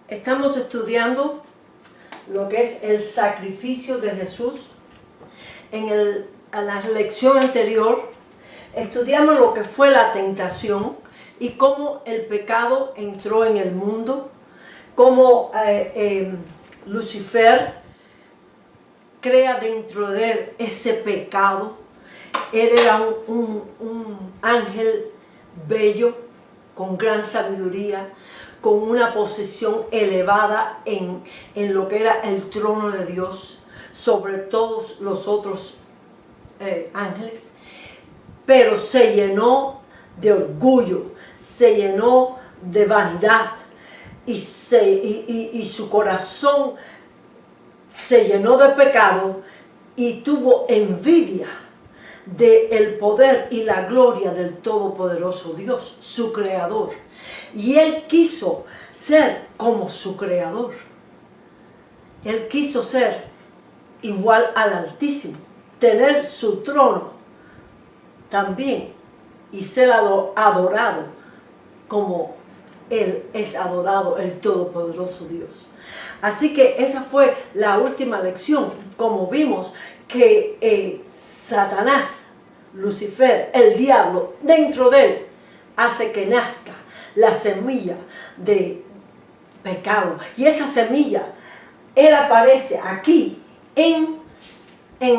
Estamos estudiando lo que es el sacrificio de Jesús. En la lección anterior estudiamos lo que fue la tentación y cómo el pecado entró en el mundo, cómo Lucifer crea dentro de él ese pecado. Él era un ángel bello, con gran sabiduría, con una posición elevada en lo que era el trono de Dios, sobre todos los otros ángeles, pero se llenó de orgullo, se llenó de vanidad y su corazón se llenó de pecado y tuvo envidia del poder y la gloria del Todopoderoso Dios, su Creador. Y él quiso ser como su Creador. Él quiso ser igual al Altísimo, tener su trono también y ser adorado como Él es adorado, el Todopoderoso Dios. Así que esa fue la última lección. Como vimos que Satanás, Lucifer, el diablo, dentro de él hace que nazca la semilla de pecado. Y esa semilla, él aparece aquí en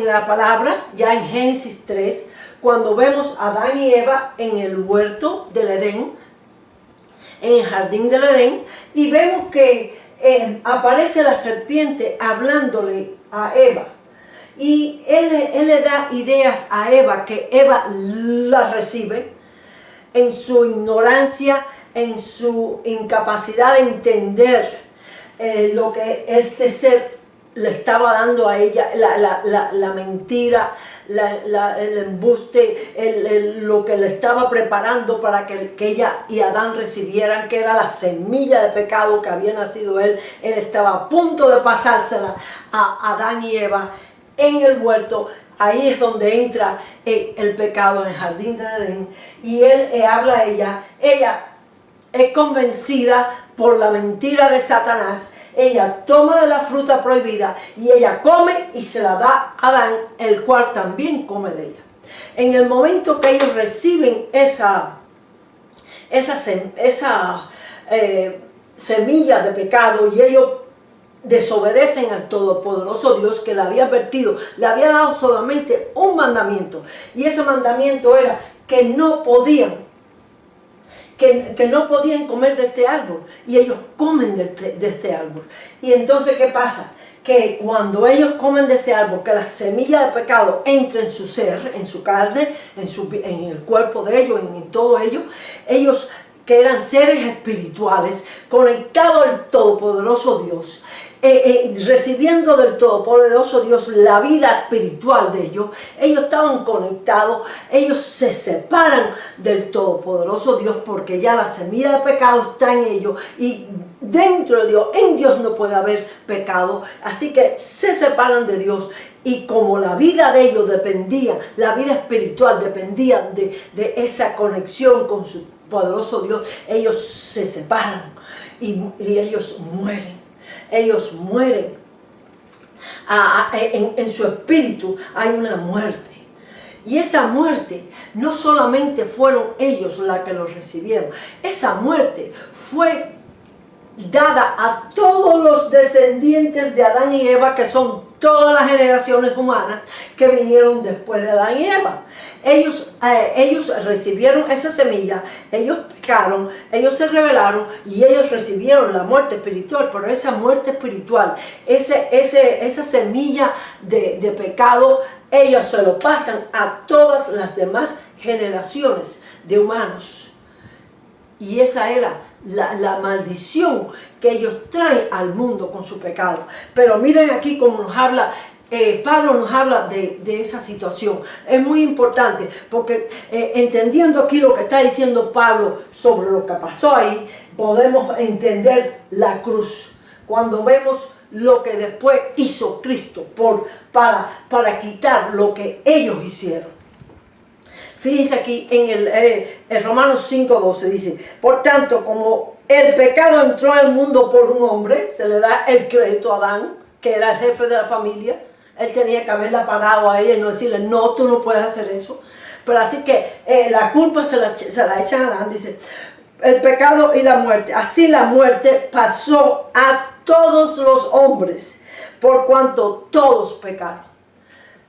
la palabra, ya en Génesis 3, cuando vemos a Adán y Eva en el huerto del Edén, en el jardín del Edén, y vemos que aparece la serpiente hablándole a Eva. Y él le da ideas a Eva, que Eva las recibe en su ignorancia, en su incapacidad de entender lo que este ser le estaba dando a ella, la mentira, el embuste, lo que le estaba preparando para que ella y Adán recibieran, que era la semilla de pecado que había nacido él. Él estaba a punto de pasársela a Adán y Eva en el huerto. Ahí es donde entra el pecado, en el jardín de Edén. Y él habla a ella. Ella es convencida por la mentira de Satanás. Ella toma de la fruta prohibida y ella come y se la da a Adán, el cual también come de ella. En el momento que ellos reciben esa semilla de pecado y ellos desobedecen al Todopoderoso Dios, que le había advertido, le había dado solamente un mandamiento, y ese mandamiento era que no podían comer de este árbol, y ellos comen de este árbol. Y entonces, ¿qué pasa? Que cuando ellos comen de ese árbol, que la semilla de pecado entra en su ser, en su carne, en el cuerpo de ellos, en todo ellos que eran seres espirituales, conectados al Todopoderoso Dios, recibiendo del Todopoderoso Dios la vida espiritual de ellos estaban conectados, ellos se separan del Todopoderoso Dios, porque ya la semilla de pecado está en ellos, y dentro de Dios, en Dios no puede haber pecado, así que se separan de Dios. Y como la vida de ellos dependía, la vida espiritual dependía de esa conexión con su poderoso Dios, ellos se separan y ellos mueren. Ellos mueren. En su espíritu hay una muerte. Y esa muerte no solamente fueron ellos las que lo recibieron. Esa muerte fue dada a todos los descendientes de Adán y Eva, que son todas las generaciones humanas que vinieron después de Adán y Eva. Ellos recibieron esa semilla, ellos pecaron, ellos se rebelaron y ellos recibieron la muerte espiritual. Pero esa muerte espiritual, esa semilla de pecado, ellos se lo pasan a todas las demás generaciones de humanos. Y esa era la maldición que ellos traen al mundo con su pecado. Pero miren aquí cómo nos habla, Pablo nos habla de esa situación. Es muy importante, porque entendiendo aquí lo que está diciendo Pablo sobre lo que pasó ahí, podemos entender la cruz. Cuando vemos lo que después hizo Cristo para quitar lo que ellos hicieron. Fíjense aquí en el Romanos 5:12 dice: por tanto, como el pecado entró en el mundo por un hombre, se le da el crédito a Adán, que era el jefe de la familia. Él tenía que haberla parado a ella y no decirle, no, tú no puedes hacer eso. Pero así que la culpa se la echan a Adán, dice, el pecado y la muerte. Así la muerte pasó a todos los hombres, por cuanto todos pecaron.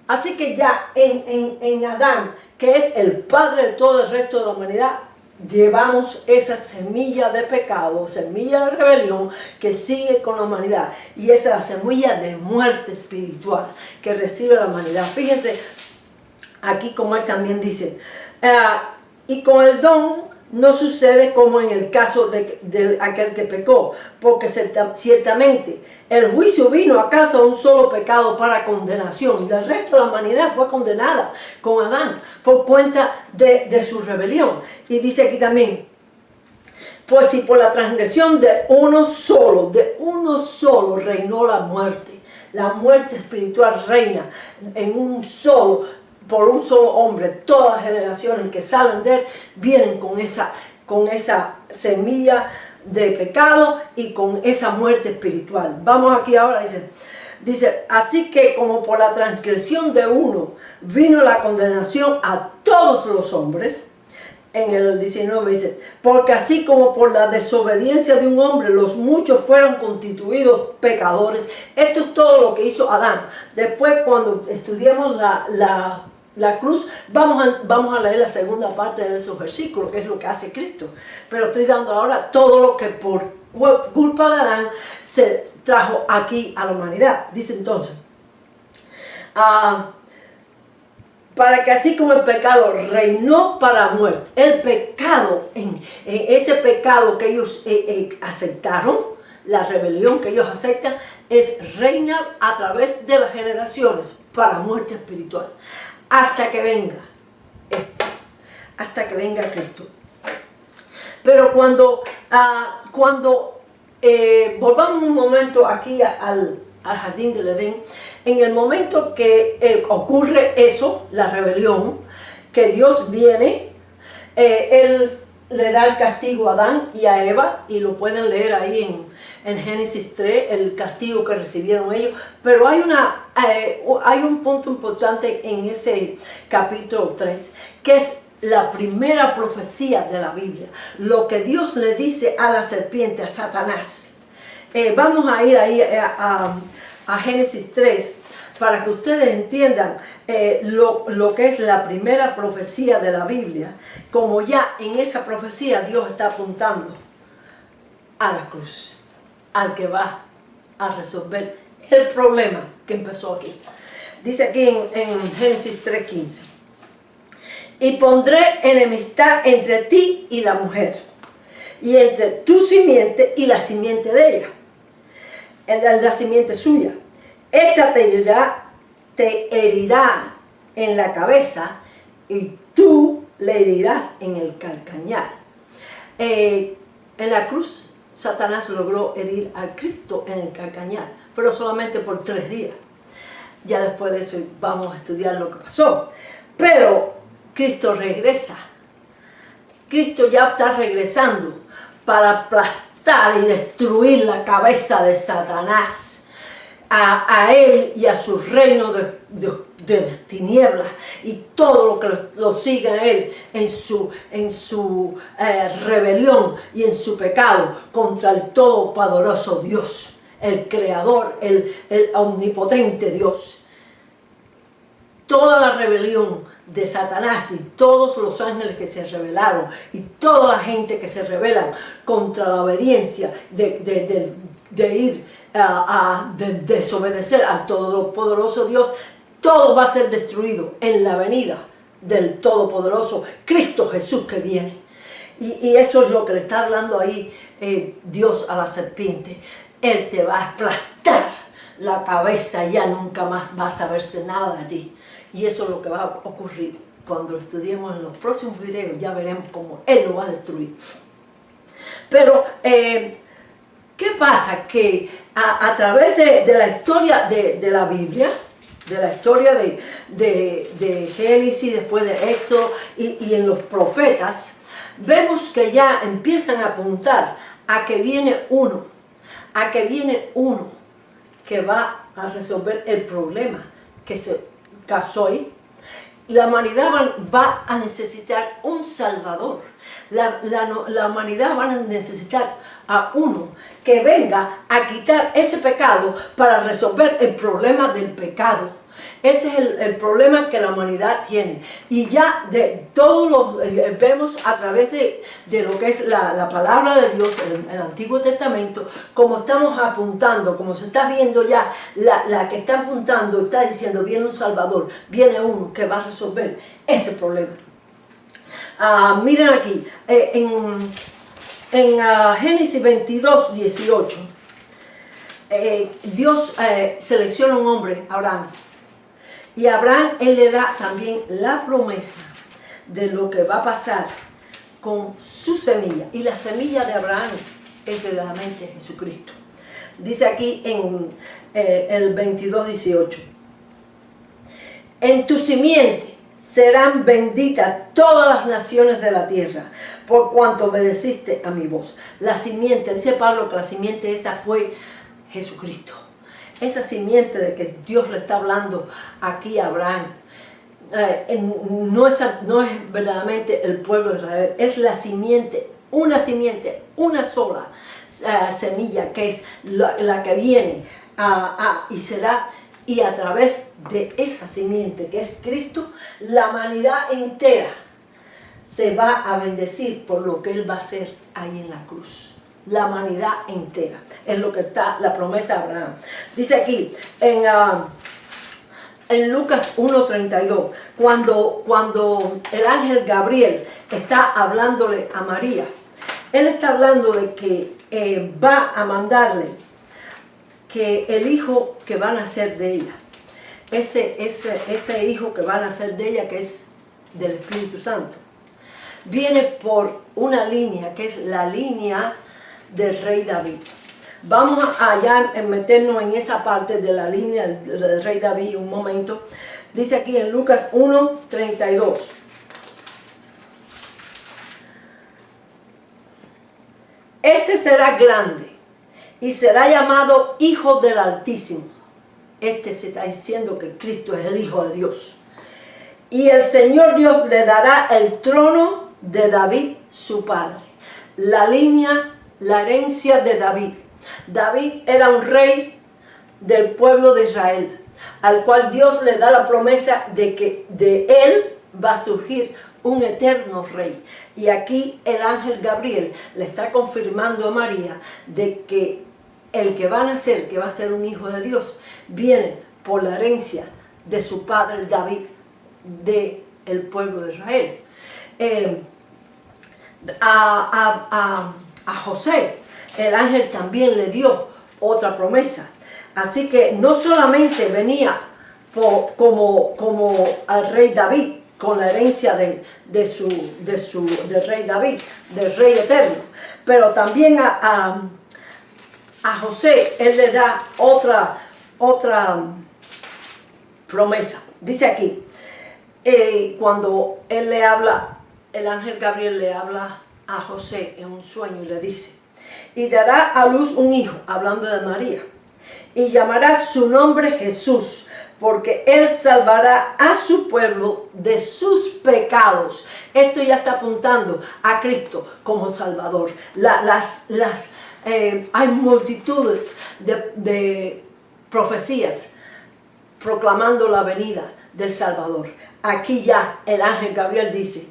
Así que ya en Adán, que es el padre de todo el resto de la humanidad, llevamos esa semilla de pecado, semilla de rebelión que sigue con la humanidad. Y esa es la semilla de muerte espiritual que recibe la humanidad. Fíjense aquí como él también dice, y con el don no sucede como en el caso de aquel que pecó, porque ciertamente el juicio vino a causa de un solo pecado para condenación, y el resto de la humanidad fue condenada con Adán por cuenta de su rebelión. Y dice aquí también, pues si por la transgresión de uno solo reinó la muerte espiritual reina en un solo, por un solo hombre, todas las generaciones que salen de él vienen con esa semilla de pecado y con esa muerte espiritual. Vamos aquí ahora, dice, así que como por la transgresión de uno vino la condenación a todos los hombres. En el 19 dice, porque así como por la desobediencia de un hombre los muchos fueron constituidos pecadores. Esto es todo lo que hizo Adán. Después, cuando estudiamos la cruz, vamos a leer la segunda parte de esos versículos, que es lo que hace Cristo. Pero estoy dando ahora todo lo que por culpa de Adán se trajo aquí a la humanidad. Dice entonces, para que así como el pecado reinó para muerte, el pecado, ese pecado que ellos aceptaron, la rebelión que ellos aceptan, reina a través de las generaciones para muerte espiritual. Hasta que venga Cristo. Pero cuando volvamos un momento aquí al jardín del Edén, en el momento que ocurre eso, la rebelión, que Dios viene, Él le da el castigo a Adán y a Eva, y lo pueden leer ahí en Génesis 3, el castigo que recibieron ellos. Pero hay un punto importante en ese capítulo 3, que es la primera profecía de la Biblia, lo que Dios le dice a la serpiente, a Satanás. Vamos a ir ahí a Génesis 3, para que ustedes entiendan lo que es la primera profecía de la Biblia, como ya en esa profecía Dios está apuntando a la cruz, al que va a resolver el problema que empezó aquí. Dice aquí en Génesis 3:15, y pondré enemistad entre ti y la mujer, y entre tu simiente y la simiente de ella, la simiente suya. Esta te herirá en la cabeza y tú le herirás en el calcañar. En la cruz, Satanás logró herir al Cristo en el calcañar, pero solamente por 3 días. Ya después de eso vamos a estudiar lo que pasó. Pero Cristo regresa. Cristo ya está regresando para aplastar y destruir la cabeza de Satanás, a él y a su reino de tinieblas y todo lo que lo sigue a él en su rebelión y en su pecado contra el todopoderoso Dios, el creador, el omnipotente Dios. Toda la rebelión de Satanás y todos los ángeles que se rebelaron y toda la gente que se rebela contra la obediencia de desobedecer al todopoderoso Dios, todo va a ser destruido en la venida del todopoderoso Cristo Jesús que viene. Y eso es lo que le está hablando ahí Dios a la serpiente. Él te va a aplastar la cabeza, ya nunca más va a saberse nada de ti. Y eso es lo que va a ocurrir cuando lo estudiemos en los próximos videos. Ya veremos cómo Él lo va a destruir. Pero ¿qué pasa? Que a través de la historia de la Biblia, de la historia de Génesis, después de Éxodo y en los profetas, vemos que ya empiezan a apuntar a que viene uno que va a resolver el problema que se causó ahí. La humanidad va a necesitar un Salvador. La humanidad va a necesitar a uno que venga a quitar ese pecado para resolver el problema del pecado. Ese es el problema que la humanidad tiene. Y ya de todos los vemos a través de lo que es la palabra de Dios en el Antiguo Testamento, como estamos apuntando, como se está viendo ya, la que está apuntando, está diciendo, viene un Salvador, viene uno que va a resolver ese problema. Miren aquí, en Génesis 22, 18, Dios selecciona un hombre, Abraham. Y a Abraham, él le da también la promesa de lo que va a pasar con su semilla. Y la semilla de Abraham es verdaderamente Jesucristo. Dice aquí en el 22:18. En tu simiente serán benditas todas las naciones de la tierra, por cuanto obedeciste a mi voz. La simiente, dice Pablo que la simiente esa fue Jesucristo. Esa simiente de que Dios le está hablando aquí a Abraham, no es verdaderamente el pueblo de Israel, es la simiente, una sola semilla que es la que viene y será, y a través de esa simiente que es Cristo, la humanidad entera se va a bendecir por lo que Él va a hacer ahí en la cruz. La humanidad entera, es lo que está la promesa de Abraham. Dice aquí, en Lucas 1:32, cuando el ángel Gabriel está hablándole a María, él está hablando de que va a mandarle que el hijo que va a nacer de ella, ese hijo que va a nacer de ella, que es del Espíritu Santo, viene por una línea, que es la línea del rey David. Vamos allá a meternos en esa parte de la línea del rey David un momento. Dice aquí en Lucas 1:32. Este será grande y será llamado Hijo del Altísimo. Este se está diciendo que Cristo es el Hijo de Dios. Y el Señor Dios le dará el trono de David, su padre. La herencia de David. David era un rey del pueblo de Israel, al cual Dios le da la promesa de que de él va a surgir un eterno rey. Y aquí el ángel Gabriel le está confirmando a María de que el que va a nacer, que va a ser un hijo de Dios, viene por la herencia de su padre David, del pueblo de Israel. A José, el ángel también le dio otra promesa. Así que no solamente venía como al rey David, con la herencia del rey David, del rey eterno, pero también a José él le da otra promesa. Dice aquí, cuando él le habla, el ángel Gabriel le habla a José en un sueño y le dice, y dará a luz un hijo, hablando de María, y llamará su nombre Jesús, porque él salvará a su pueblo de sus pecados. Esto ya está apuntando a Cristo como Salvador. Hay multitudes de profecías proclamando la venida del Salvador. Aquí ya el ángel Gabriel dice,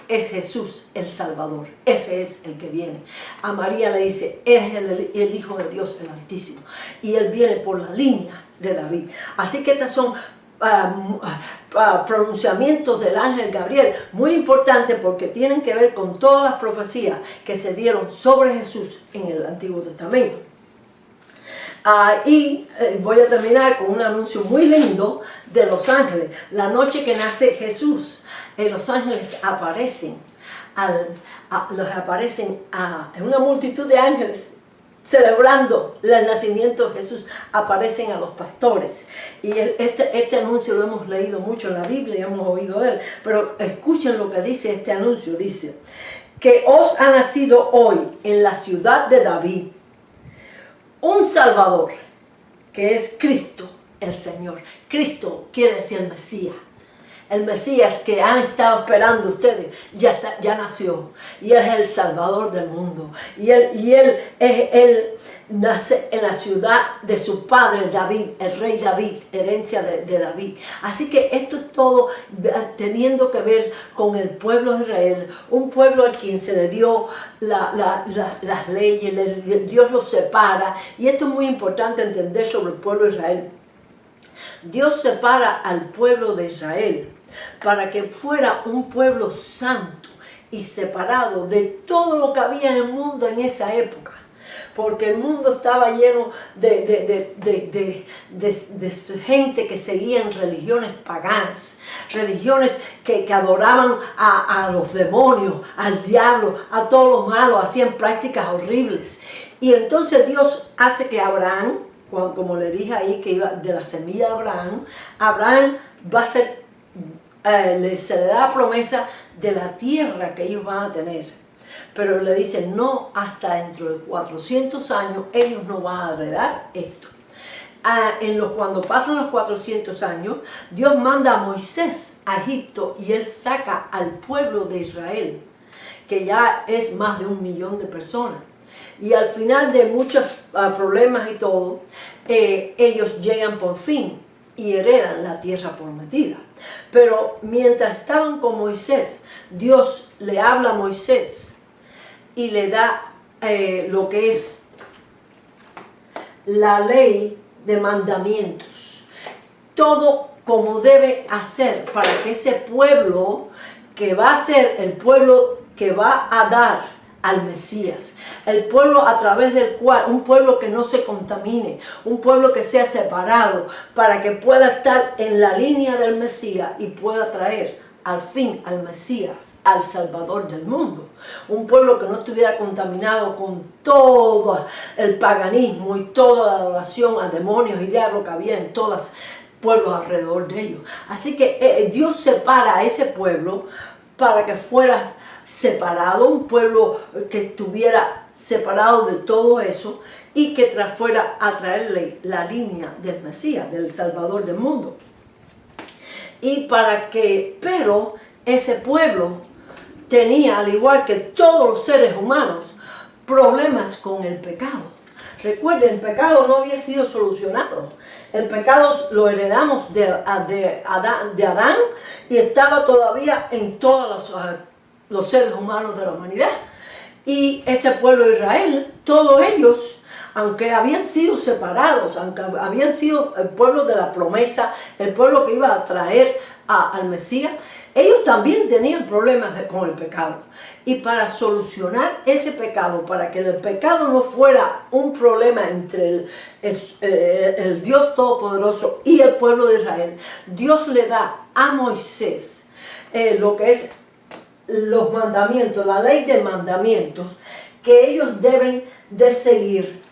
es Jesús el Salvador, ese es el que viene. A María le dice, es el Hijo de Dios el Altísimo, y él viene por la línea de David. Así que estas son pronunciamientos del ángel Gabriel muy importantes, porque tienen que ver con todas las profecías que se dieron sobre Jesús en el Antiguo Testamento. Voy a terminar con un anuncio muy lindo de los ángeles. La noche que nace Jesús, los ángeles aparecen, en una multitud de ángeles celebrando el nacimiento de Jesús, aparecen a los pastores. Y este anuncio lo hemos leído mucho en la Biblia y hemos oído de él, pero escuchen lo que dice este anuncio. Dice, que os ha nacido hoy en la ciudad de David un Salvador, que es Cristo el Señor. Cristo quiere decir el Mesías. El Mesías que han estado esperando ustedes ya nació. Y Él es el Salvador del mundo. Y Él nace en la ciudad de su padre David, el rey David, herencia de David. Así que esto es todo teniendo que ver con el pueblo de Israel, un pueblo a quien se le dio las leyes, Dios los separa. Y esto es muy importante entender sobre el pueblo de Israel. Dios separa al pueblo de Israel para que fuera un pueblo santo y separado de todo lo que había en el mundo en esa época. Porque el mundo estaba lleno de gente que seguían religiones paganas, religiones que adoraban a los demonios, al diablo, a todo lo malo, hacían prácticas horribles. Y entonces Dios hace que Abraham, como le dije ahí, que iba de la semilla de Abraham, Abraham va a ser, se le da la promesa de la tierra que ellos van a tener. Pero le dice, no, hasta dentro de 400 años ellos no van a heredar esto. Cuando pasan los 400 años, Dios manda a Moisés a Egipto y él saca al pueblo de Israel, que ya es más de 1 millón de personas. Y al final de muchos problemas y todo, ellos llegan por fin y heredan la tierra prometida. Pero mientras estaban con Moisés, Dios le habla a Moisés y le da lo que es la ley de mandamientos. Todo como debe hacer para que ese pueblo, que va a ser el pueblo que va a dar al Mesías, el pueblo a través del cual, un pueblo que no se contamine, un pueblo que sea separado, para que pueda estar en la línea del Mesías y pueda traer al fin al Mesías, al Salvador del mundo. Un pueblo que no estuviera contaminado con todo el paganismo y toda la adoración a demonios y diablos que había en todos los pueblos alrededor de ellos. Así que Dios separa a ese pueblo para que fuera separado, un pueblo que estuviera separado de todo eso y que fuera a traerle la línea del Mesías, del Salvador del mundo. Pero ese pueblo tenía, al igual que todos los seres humanos, problemas con el pecado. Recuerden, el pecado no había sido solucionado. El pecado lo heredamos de Adán y estaba todavía en todos los seres humanos de la humanidad. Y ese pueblo de Israel, todos ellos, aunque habían sido separados, aunque habían sido el pueblo de la promesa, el pueblo que iba a traer al Mesías, ellos también tenían problemas con el pecado. Y para solucionar ese pecado, para que el pecado no fuera un problema entre el Dios Todopoderoso y el pueblo de Israel, Dios le da a Moisés lo que es los mandamientos, la ley de mandamientos que ellos deben de seguir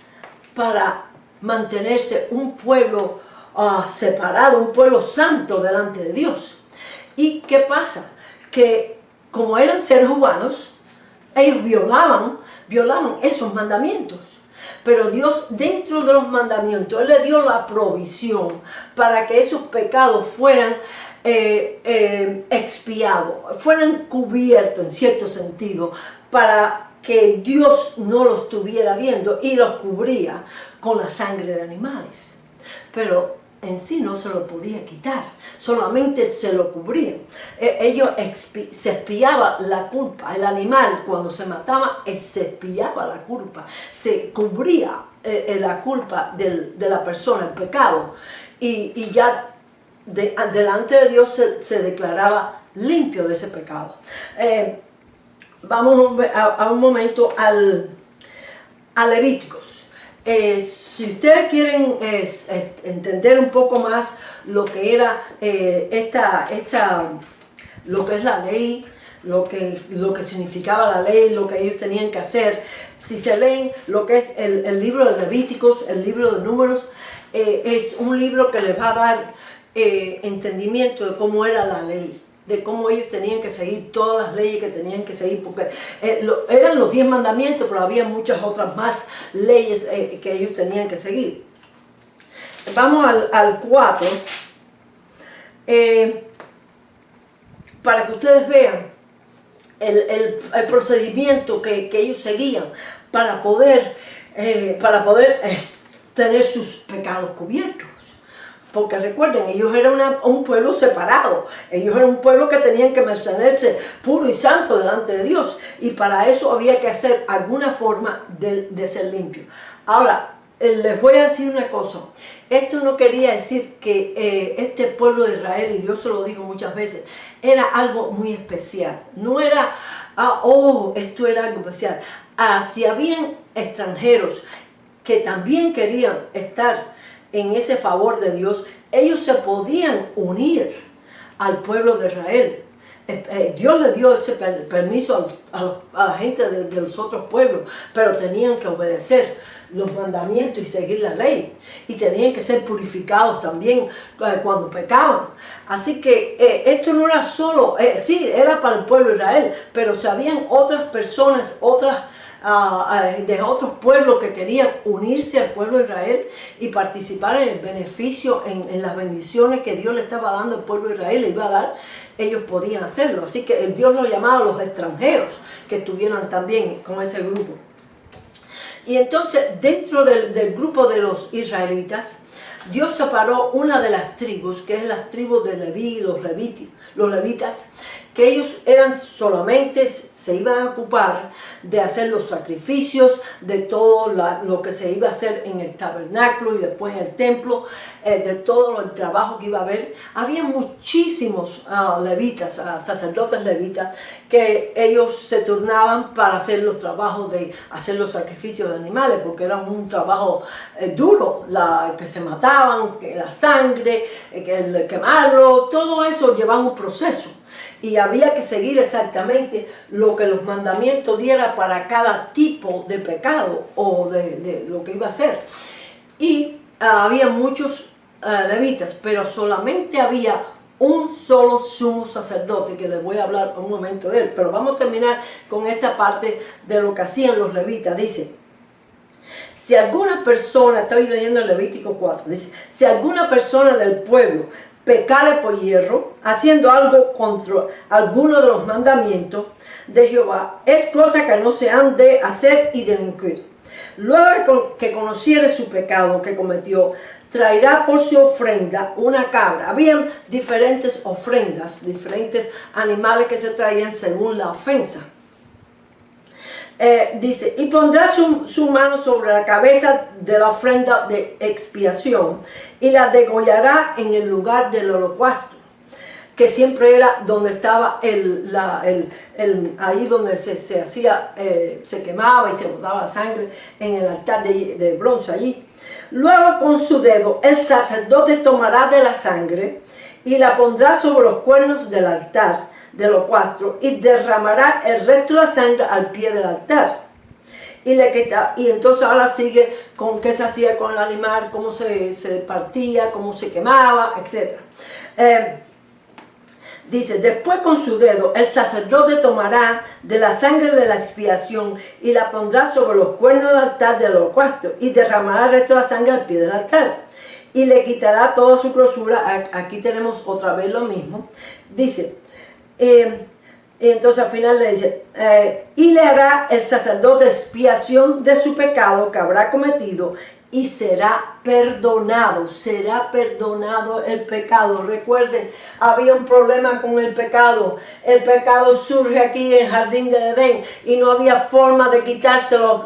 para mantenerse un pueblo separado, un pueblo santo delante de Dios. ¿Y qué pasa? Que como eran seres humanos, ellos violaban esos mandamientos. Pero Dios, dentro de los mandamientos, Él le dio la provisión para que esos pecados fueran expiados, fueran cubiertos en cierto sentido, para que Dios no los estuviera viendo y los cubría con la sangre de animales. Pero en sí no se lo podía quitar, solamente se lo cubrían. Se expiaba la culpa, el animal cuando se mataba se expiaba la culpa, se cubría la culpa de la persona, el pecado, y ya delante de Dios se declaraba limpio de ese pecado. Vamos a un momento a Levíticos. Si ustedes quieren entender un poco más lo que era lo que es la ley, lo que significaba la ley, lo que ellos tenían que hacer, si se leen lo que es el libro de Levíticos, el libro de Números, es un libro que les va a dar entendimiento de cómo era la ley. de cómo ellos tenían que seguir todas las leyes que tenían que seguir, porque eran los 10 mandamientos, pero había muchas otras más leyes que ellos tenían que seguir. Vamos al 4, para que ustedes vean el procedimiento que ellos seguían para poder tener sus pecados cubiertos. Porque recuerden, ellos eran un pueblo separado, ellos eran un pueblo que tenían que mantenerse puro y santo delante de Dios, y para eso había que hacer alguna forma de ser limpio. Ahora, les voy a decir una cosa, esto no quería decir que este pueblo de Israel, y Dios se lo dijo muchas veces, era algo muy especial, no era, esto era algo especial. Si habían extranjeros que también querían estar en ese favor de Dios, ellos se podían unir al pueblo de Israel. Dios le dio ese permiso a la gente de los otros pueblos, pero tenían que obedecer los mandamientos y seguir la ley, y tenían que ser purificados también cuando pecaban. Así que esto no era solo, sí, era para el pueblo de Israel, pero si habían otras personas, de otros pueblos que querían unirse al pueblo de Israel y participar en el beneficio, en las bendiciones que Dios le estaba dando al pueblo de Israel, le iba a dar, ellos podían hacerlo. Así que Dios los llamaba a los extranjeros que estuvieran también con ese grupo. Y entonces, dentro del grupo de los israelitas, Dios separó una de las tribus, que es las tribus de Leví, los levitas, que ellos solamente se iban a ocupar de hacer los sacrificios, de todo lo que se iba a hacer en el tabernáculo y después en el templo, de todo el trabajo que iba a haber. Había muchísimos levitas, sacerdotes levitas, que ellos se turnaban para hacer los trabajos de hacer los sacrificios de animales, porque era un trabajo duro, que se mataban, que la sangre, que el quemarlo, todo eso llevaba un proceso. Y había que seguir exactamente lo que los mandamientos dieran para cada tipo de pecado o de lo que iba a hacer. Y había muchos levitas, pero solamente había un solo sumo sacerdote, que les voy a hablar un momento de él. Pero vamos a terminar con esta parte de lo que hacían los levitas. Dice, si alguna persona, estoy leyendo el Levítico 4, dice, si alguna persona del pueblo pecare por hierro, haciendo algo contra alguno de los mandamientos de Jehová, es cosa que no se han de hacer y delinquir. Luego que conociere su pecado que cometió, traerá por su ofrenda una cabra. Habían diferentes ofrendas, diferentes animales que se traían según la ofensa. Dice, y pondrá su mano sobre la cabeza de la ofrenda de expiación y la degollará en el lugar del holocausto, que siempre era donde estaba ahí donde se hacía, se quemaba y se botaba sangre, en el altar de bronce allí. Luego con su dedo el sacerdote tomará de la sangre y la pondrá sobre los cuernos del altar del holocausto y derramará el resto de la sangre al pie del altar. Y entonces ahora sigue con qué se hacía con el animal, cómo se partía, cómo se quemaba, etc. Dice, después con su dedo el sacerdote tomará de la sangre de la expiación y la pondrá sobre los cuernos del altar del holocausto y derramará el resto de la sangre al pie del altar. Y le quitará toda su grosura. Aquí tenemos otra vez lo mismo. Dice, entonces al final le dice, y le hará el sacerdote expiación de su pecado que habrá cometido y será perdonado el pecado. Recuerden, había un problema con el pecado surge aquí en el jardín de Edén y no había forma de quitárselo.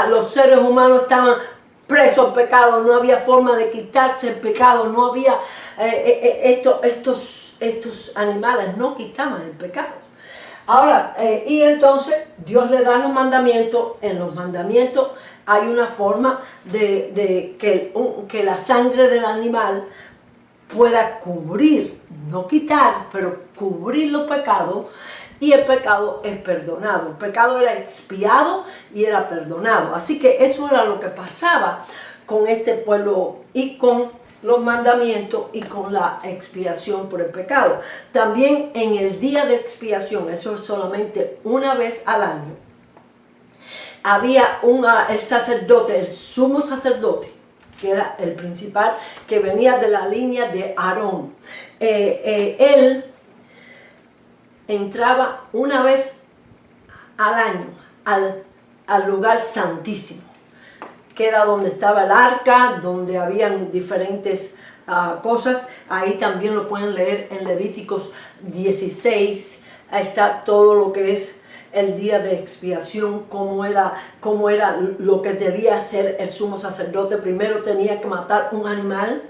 Los seres humanos estaban presos al pecado, no había forma de quitarse el pecado, no había estos animales no quitaban el pecado. Ahora, y entonces Dios le da los mandamientos. En los mandamientos hay una forma de que la sangre del animal pueda cubrir, no quitar, pero cubrir los pecados, y el pecado es perdonado. El pecado era expiado y era perdonado. Así que eso era lo que pasaba con este pueblo y con los mandamientos y con la expiación por el pecado. También en el día de expiación, eso es solamente una vez al año, había el sacerdote, el sumo sacerdote, que era el principal, que venía de la línea de Aarón. Él entraba una vez al año al lugar santísimo, que era donde estaba el arca, donde habían diferentes cosas. Ahí también lo pueden leer en Levíticos 16. Ahí está todo lo que es el día de expiación, cómo era lo que debía hacer el sumo sacerdote. Primero tenía que matar un animal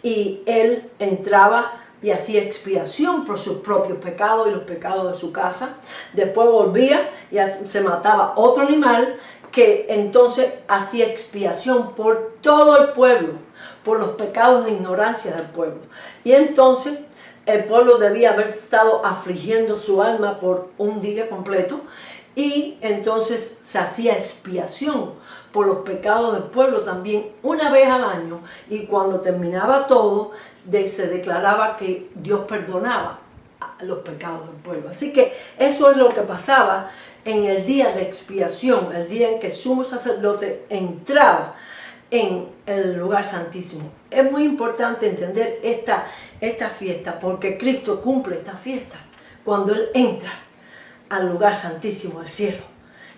y él entraba y hacía expiación por sus propios pecados y los pecados de su casa. Después volvía y se mataba otro animal, que entonces hacía expiación por todo el pueblo, por los pecados de ignorancia del pueblo. Y entonces el pueblo debía haber estado afligiendo su alma por un día completo, y entonces se hacía expiación por los pecados del pueblo también una vez al año, y cuando terminaba todo, se declaraba que Dios perdonaba los pecados del pueblo. Así que eso es lo que pasaba en el día de expiación, el día en que el sumo sacerdote entraba en el lugar santísimo. Es muy importante entender esta fiesta, porque Cristo cumple esta fiesta cuando Él entra al lugar santísimo del cielo,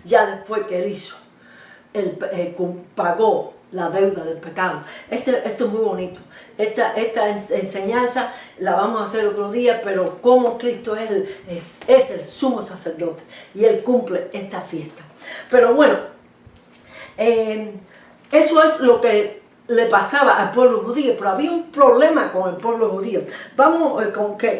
ya después que Él pagó la deuda del pecado. Esto es muy bonito. Esta enseñanza la vamos a hacer otro día, pero como Cristo es el sumo sacerdote y Él cumple esta fiesta. Pero bueno, eso es lo que le pasaba al pueblo judío, pero había un problema con el pueblo judío. Vamos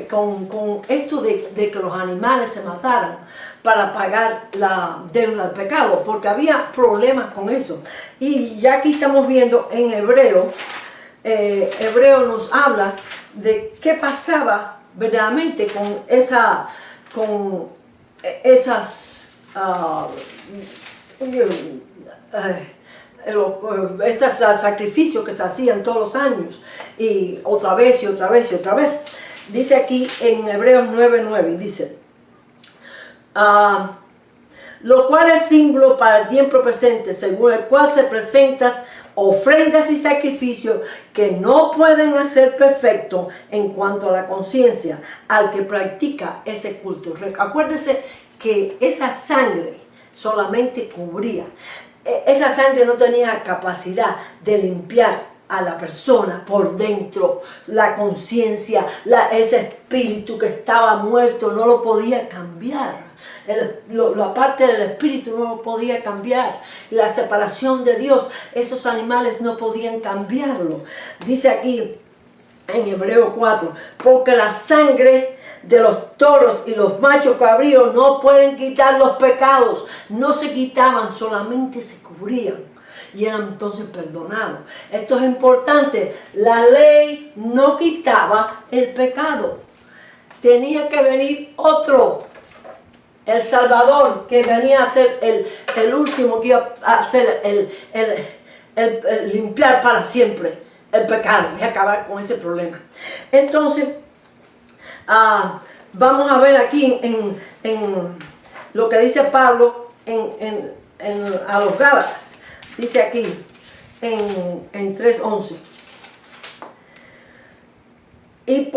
con esto de que los animales se mataran para pagar la deuda del pecado, porque había problemas con eso. Y ya aquí estamos viendo en Hebreo, Hebreo nos habla de qué pasaba verdaderamente con estos sacrificios que se hacían todos los años, y otra vez y otra vez y otra vez. Dice aquí en Hebreos 9:9, dice: lo cual es símbolo para el tiempo presente, según el cual se presentan ofrendas y sacrificios que no pueden hacer perfecto en cuanto a la conciencia al que practica ese culto. Acuérdense que esa sangre solamente cubría. Esa sangre no tenía capacidad de limpiar a la persona por dentro. La conciencia, ese espíritu que estaba muerto no lo podía cambiar. La parte del espíritu no lo podía cambiar. La separación de Dios, esos animales no podían cambiarlo. Dice aquí en Hebreo 4, porque la sangre de los toros y los machos cabríos no pueden quitar los pecados. No se quitaban, solamente se cubrían y eran entonces perdonados. Esto es importante. La ley no quitaba el pecado. Tenía que venir otro, el Salvador, que venía a ser el último, que iba a hacer el limpiar para siempre el pecado y acabar con ese problema. Entonces, vamos a ver aquí en lo que dice Pablo a los Gálatas. Dice aquí en 3:11: y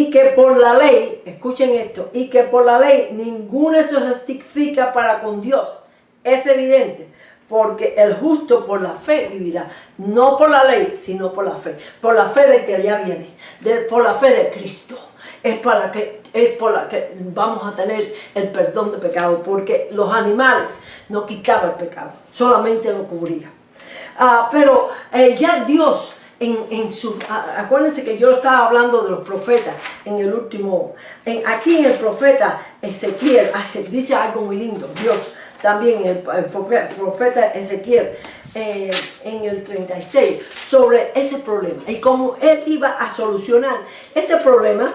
que por la ley, escuchen esto, y que por la ley ninguno se justifica para con Dios. Es evidente, porque el justo por la fe vivirá. No por la ley, sino por la fe. Por la fe de que allá viene, por la fe de Cristo. Es por la que vamos a tener el perdón de pecado, porque los animales no quitaban el pecado, solamente lo cubría. Pero ya Dios, acuérdense que yo estaba hablando de los profetas en el último, aquí en el profeta Ezequiel, dice algo muy lindo. Dios también el profeta Ezequiel en el 36 sobre ese problema y cómo él iba a solucionar ese problema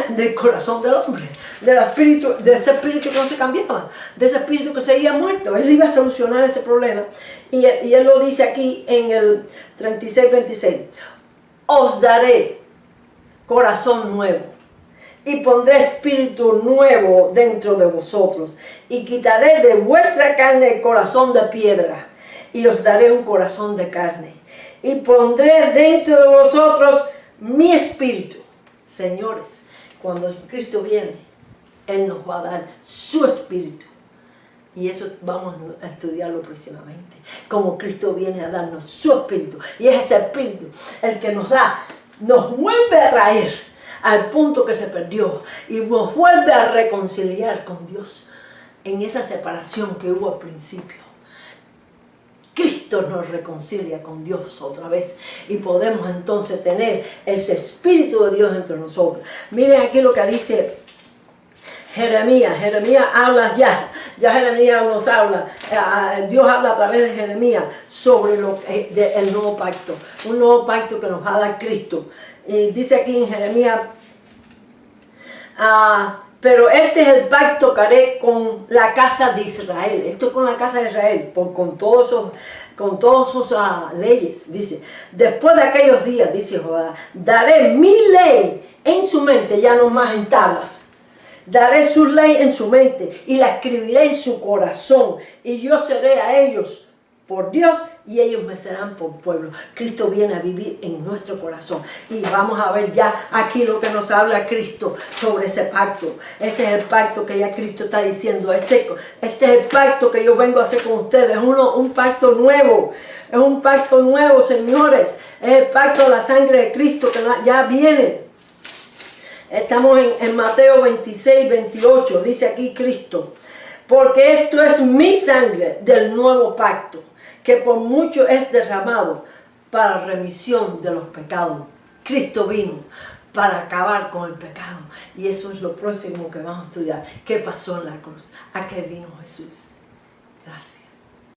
del corazón del hombre, de ese espíritu que no se cambiaba, de ese espíritu que seguía muerto. Él iba a solucionar ese problema y él lo dice aquí en el 36-26: os daré corazón nuevo y pondré espíritu nuevo dentro de vosotros y quitaré de vuestra carne el corazón de piedra y os daré un corazón de carne y pondré dentro de vosotros mi espíritu. Señores, cuando Cristo viene, Él nos va a dar su espíritu. Y eso vamos a estudiarlo próximamente. Como Cristo viene a darnos su espíritu. Y es ese espíritu el que nos vuelve a traer al punto que se perdió. Y nos vuelve a reconciliar con Dios en esa separación que hubo al principio. Cristo nos reconcilia con Dios otra vez y podemos entonces tener ese Espíritu de Dios entre nosotros. Miren aquí lo que dice Jeremías. Jeremías habla ya Jeremías nos habla, Dios habla a través de Jeremías sobre el nuevo pacto, un nuevo pacto que nos va a dar Cristo. Y dice aquí en Jeremías, pero este es el pacto que haré con la casa de Israel. Esto es con la casa de Israel, con todas sus leyes. Dice, después de aquellos días, dice Jehová, daré mi ley en su mente, ya no más en tablas. Daré su ley en su mente y la escribiré en su corazón. Y yo seré a ellos por Dios y ellos me serán por pueblo. Cristo viene a vivir en nuestro corazón. Y vamos a ver ya aquí lo que nos habla Cristo sobre ese pacto. Ese es el pacto que ya Cristo está diciendo. Este es el pacto que yo vengo a hacer con ustedes. Un pacto nuevo. Es un pacto nuevo, señores. Es el pacto de la sangre de Cristo que ya viene. Estamos en Mateo 26-28. Dice aquí Cristo: porque esto es mi sangre del nuevo pacto, que por mucho es derramado para remisión de los pecados. Cristo vino para acabar con el pecado. Y eso es lo próximo que vamos a estudiar. ¿Qué pasó en la cruz? ¿A qué vino Jesús? Gracias.